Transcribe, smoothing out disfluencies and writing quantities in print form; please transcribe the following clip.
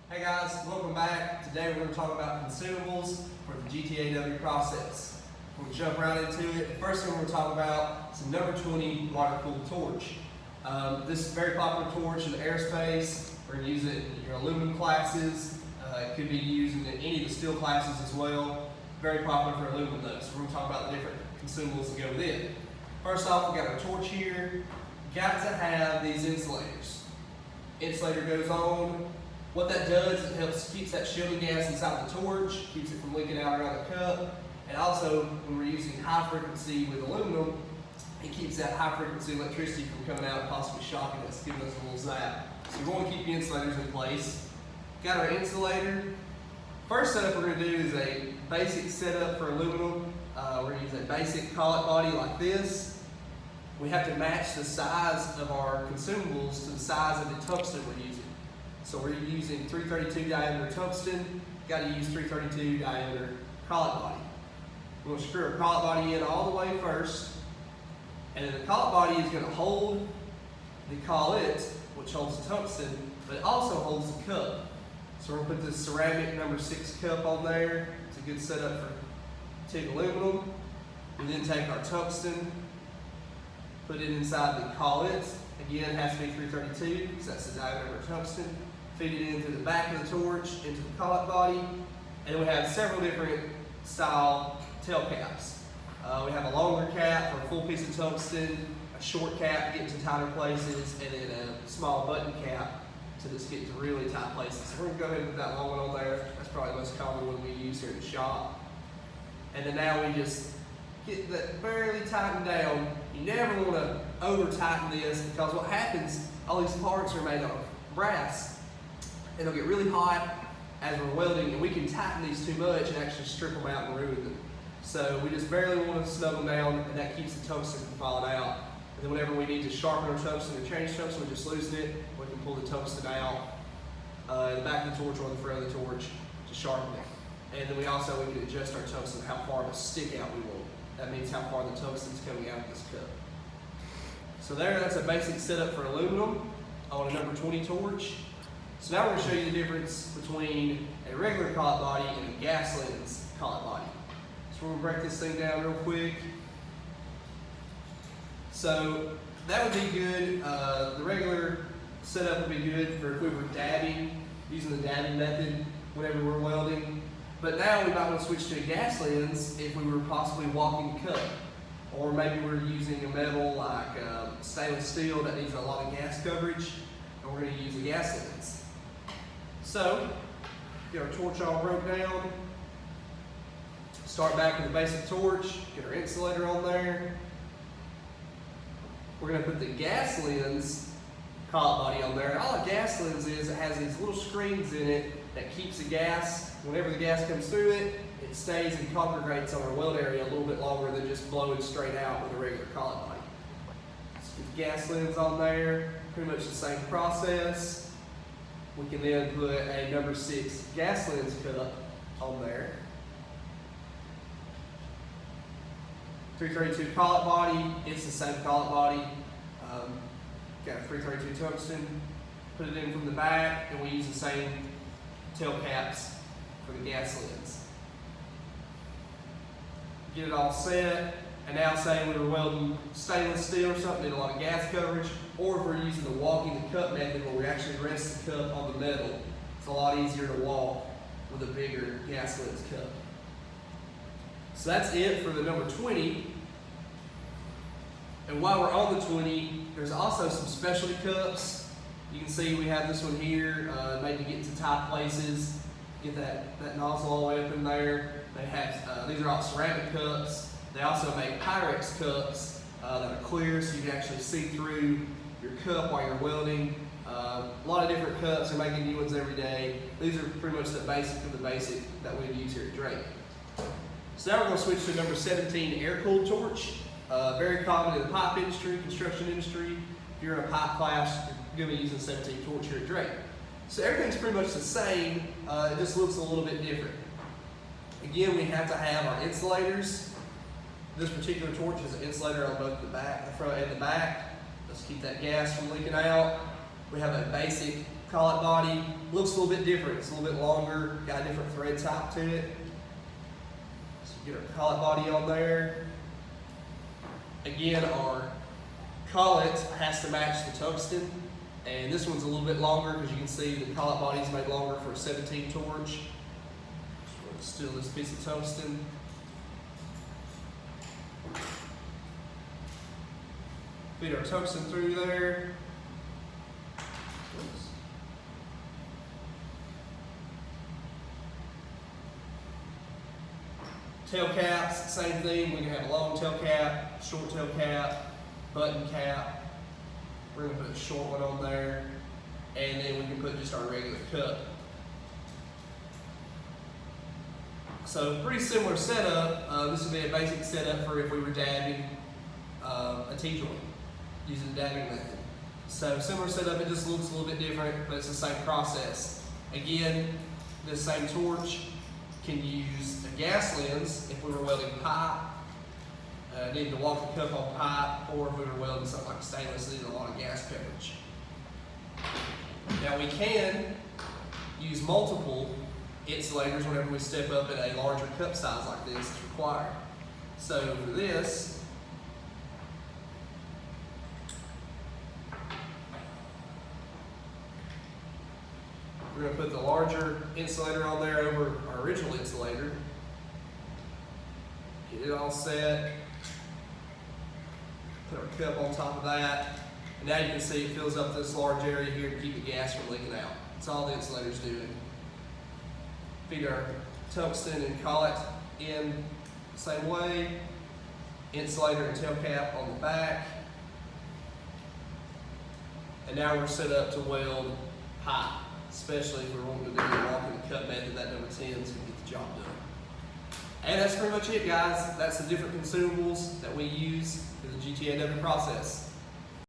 Hey guys, welcome back. Today we're going to talk about consumables for the GTAW process. We're going to jump right into it. The first thing we're going to talk about is the number 20 water-cooled torch. This is a very popular torch in the aerospace. We're going to use it in your aluminum classes. It could be used in any of the steel classes as well. Very popular for aluminum though, so we're going to talk about the different consumables that go with it. First off, we got our torch here. Got to have these insulators. Insulator goes on. What that does is it keeps that shielding gas inside the torch, keeps it from leaking out around the cup, and also when we're using high frequency with aluminum, it keeps that high frequency electricity from coming out and possibly shocking us, giving us a little zap. So we want to keep the insulators in place. Got our insulator. First setup we're going to do is a basic setup for aluminum. We're going to use a basic collet body like this. We have to match the size of our consumables to the size of the tungsten we're using. So we're using 332 diameter tungsten, got to use 332 diameter collet body. We're going to screw our collet body in all the way first, and then the collet body is going to hold the collet, which holds the tungsten, but it also holds the cup. So we're going to put this ceramic number 6 cup on there. It's a good setup for TIG aluminum. We then take our tungsten, put it inside the collet. Again, it has to be 332 because that's the diameter of tungsten. Feed it in through the back of the torch, into the collet body, and then we have several different style tail caps. We have a longer cap for a full piece of tungsten, a short cap to get into tighter places, and then a small button cap to just get to really tight places. So we're going to go ahead and put that long one on there. That's probably the most common one we use here in the shop. And then now we just get that barely tightened down. You never want to over tighten this because what happens, all these parts are made of brass. And they'll get really hot as we're welding, and we can tighten these too much and actually strip them out and ruin them. So we just barely want to snug them down, and that keeps the tungsten from falling out. And then whenever we need to sharpen our tungsten or change tungsten, we just loosen it. We can pull the tungsten out in the back of the torch or the front of the torch to sharpen it. And then we can adjust our tungsten how far of a stick out we want. That means how far the tungsten's coming out of this cup. So that's a basic setup for aluminum on a number 20 torch. So now we're going to show you the difference between a regular collet body and a gas lens collet body. So we're going to break this thing down real quick. So that would be good. The regular setup would be good for if we were dabbing, using the dabbing method whenever we're welding. But now we might want to switch to a gas lens if we were possibly walking the cup. Or maybe we're using a metal like stainless steel that needs a lot of gas coverage, and we're going to use a gas lens. So, get our torch all broke down. Start back with the basic torch, get our insulator on there. We're going to put the gas lens collet body on there. And all a gas lens is, it has these little screens in it that keeps the gas, whenever the gas comes through it, it stays and congregates on our weld area a little bit longer than just blowing straight out with a regular collet body. Let's get the gas lens on there, pretty much the same process. We can then put a number 6 gas lens cup on there. 332 collet body, it's the same collet body. Got a 332 tungsten, put it in from the back, and we use the same tail caps for the gas lens. Get it all set, and now say we were welding stainless steel or something, did a lot of gas coverage, or if we're using the walking the cup method where we actually rest the cup on the metal, it's a lot easier to walk with a bigger gas lens cup. So that's it for the number 20. And while we're on the 20, there's also some specialty cups. You can see we have this one here, maybe get to tight places, get that nozzle all the way up in there. They have, these are all ceramic cups. They also make Pyrex cups that are clear so you can actually see through your cup while you're welding. A lot of different cups, they're making new ones every day. These are pretty much the basic of the basic that we use here at Drake. So now we're going to switch to number 17 air-cooled torch. Very common in the pipe industry, construction industry. If you're in a pipe class, you're going to be using 17 torch here at Drake. So everything's pretty much the same, it just looks a little bit different. Again, we have to have our insulators. This particular torch has an insulator on both the front and the back. Let's keep that gas from leaking out. We have a basic collet body looks a little bit different. It's a little bit longer, got a different thread type to it. So get our collet body on there. Again, our collet has to match the tungsten, and this one's a little bit longer because you can see the collet body is made longer for a 17 torch. Still this piece of tungsten. Feed our tungsten through there. Oops. Tail caps, same thing. We can have a long tail cap, short tail cap, button cap. We're going to put a short one on there, and then we can put just our regular cup. So pretty similar setup. This would be a basic setup for if we were dabbing a T-joint using the dabbing method. So similar setup, it just looks a little bit different, but it's the same process. Again, this same torch can use a gas lens if we were welding pipe, needing to walk the cup on pipe, or if we were welding something like stainless, needing a lot of gas coverage. Now we can use multiple insulators whenever we step up at a larger cup size like this is required. So for this, we're going to put the larger insulator on there over our original insulator. Get it all set. Put our cup on top of that. And now you can see it fills up this large area here to keep the gas from leaking out. That's all the insulator's doing. Feed our tungsten and collet in the same way. Insulator and tail cap on the back. And now we're set up to weld pipe, especially if we're wanting to do the walking the cut method. That number 10 is going to get the job done. And that's pretty much it, guys. That's the different consumables that we use for the GTAW process.